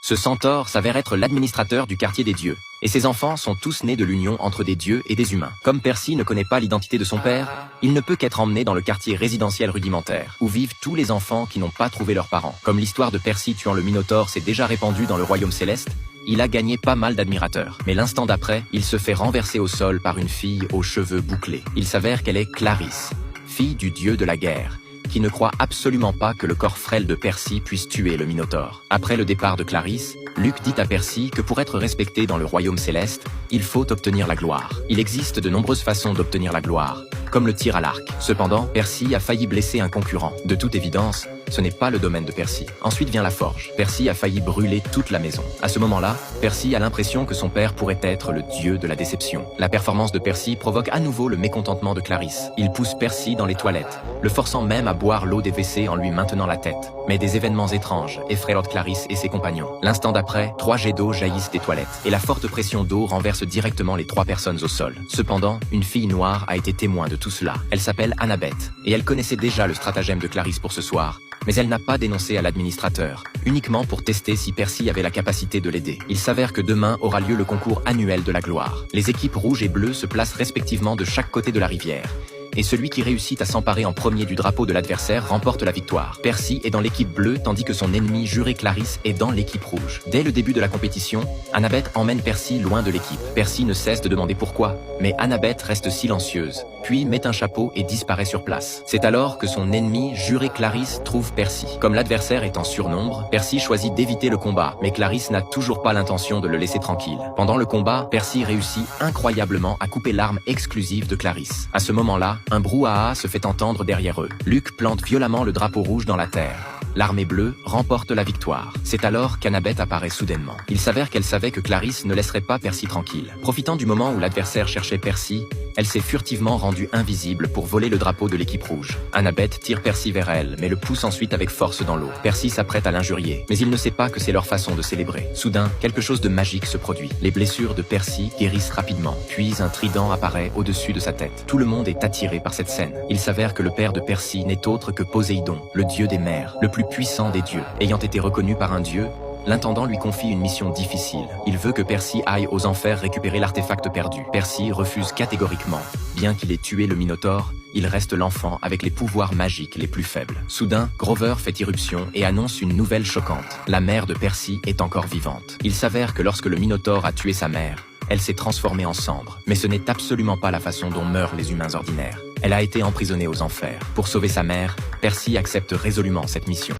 Ce centaure s'avère être l'administrateur du quartier des dieux, et ses enfants sont tous nés de l'union entre des dieux et des humains. Comme Percy ne connaît pas l'identité de son père, il ne peut qu'être emmené dans le quartier résidentiel rudimentaire, où vivent tous les enfants qui n'ont pas trouvé leurs parents. Comme l'histoire de Percy tuant le Minotaure s'est déjà répandue dans le royaume céleste, il a gagné pas mal d'admirateurs. Mais l'instant d'après, il se fait renverser au sol par une fille aux cheveux bouclés. Il s'avère qu'elle est Clarisse, fille du dieu de la guerre, qui ne croit absolument pas que le corps frêle de Percy puisse tuer le Minotaure. Après le départ de Clarisse, Luc dit à Percy que pour être respecté dans le royaume céleste, il faut obtenir la gloire. Il existe de nombreuses façons d'obtenir la gloire, comme le tir à l'arc. Cependant, Percy a failli blesser un concurrent. De toute évidence, ce n'est pas le domaine de Percy. Ensuite vient la forge. Percy a failli brûler toute la maison. À ce moment-là, Percy a l'impression que son père pourrait être le dieu de la déception. La performance de Percy provoque à nouveau le mécontentement de Clarisse. Il pousse Percy dans les toilettes, le forçant même à boire l'eau des WC en lui maintenant la tête. Mais des événements étranges effraient Lord Clarisse et ses compagnons. L'instant d'après, 3 jets d'eau jaillissent des toilettes, et la forte pression d'eau renverse directement les 3 personnes au sol. Cependant, une fille noire a été témoin de tout cela. Elle s'appelle Annabeth, et elle connaissait déjà le stratagème de Clarisse pour ce soir, mais elle n'a pas dénoncé à l'administrateur, uniquement pour tester si Percy avait la capacité de l'aider. Il s'avère que demain aura lieu le concours annuel de la gloire. Les équipes rouges et bleues se placent respectivement de chaque côté de la rivière, et celui qui réussit à s'emparer en premier du drapeau de l'adversaire remporte la victoire. Percy est dans l'équipe bleue tandis que son ennemi juré Clarisse est dans l'équipe rouge. Dès le début de la compétition, Annabeth emmène Percy loin de l'équipe. Percy ne cesse de demander pourquoi, mais Annabeth reste silencieuse, puis met un chapeau et disparaît sur place. C'est alors que son ennemi juré Clarisse trouve Percy. Comme l'adversaire est en surnombre, Percy choisit d'éviter le combat, mais Clarisse n'a toujours pas l'intention de le laisser tranquille. Pendant le combat, Percy réussit incroyablement à couper l'arme exclusive de Clarisse. À ce moment-là, un brouhaha se fait entendre derrière eux. Luc plante violemment le drapeau rouge dans la terre. L'armée bleue remporte la victoire. C'est alors qu'Annabeth apparaît soudainement. Il s'avère qu'elle savait que Clarisse ne laisserait pas Percy tranquille. Profitant du moment où l'adversaire cherchait Percy, elle s'est furtivement rendue invisible pour voler le drapeau de l'équipe rouge. Annabeth tire Percy vers elle, mais le pousse ensuite avec force dans l'eau. Percy s'apprête à l'injurier, mais il ne sait pas que c'est leur façon de célébrer. Soudain, quelque chose de magique se produit. Les blessures de Percy guérissent rapidement, puis un trident apparaît au-dessus de sa tête. Tout le monde est attiré par cette scène. Il s'avère que le père de Percy n'est autre que Poséidon, le dieu des mers, le plus puissant des dieux. Ayant été reconnu par un dieu, l'intendant lui confie une mission difficile. Il veut que Percy aille aux enfers récupérer l'artefact perdu. Percy refuse catégoriquement. Bien qu'il ait tué le Minotaure, il reste l'enfant avec les pouvoirs magiques les plus faibles. Soudain, Grover fait irruption et annonce une nouvelle choquante. La mère de Percy est encore vivante. Il s'avère que lorsque le Minotaure a tué sa mère, elle s'est transformée en cendre. Mais ce n'est absolument pas la façon dont meurent les humains ordinaires. Elle a été emprisonnée aux enfers. Pour sauver sa mère, Percy accepte résolument cette mission.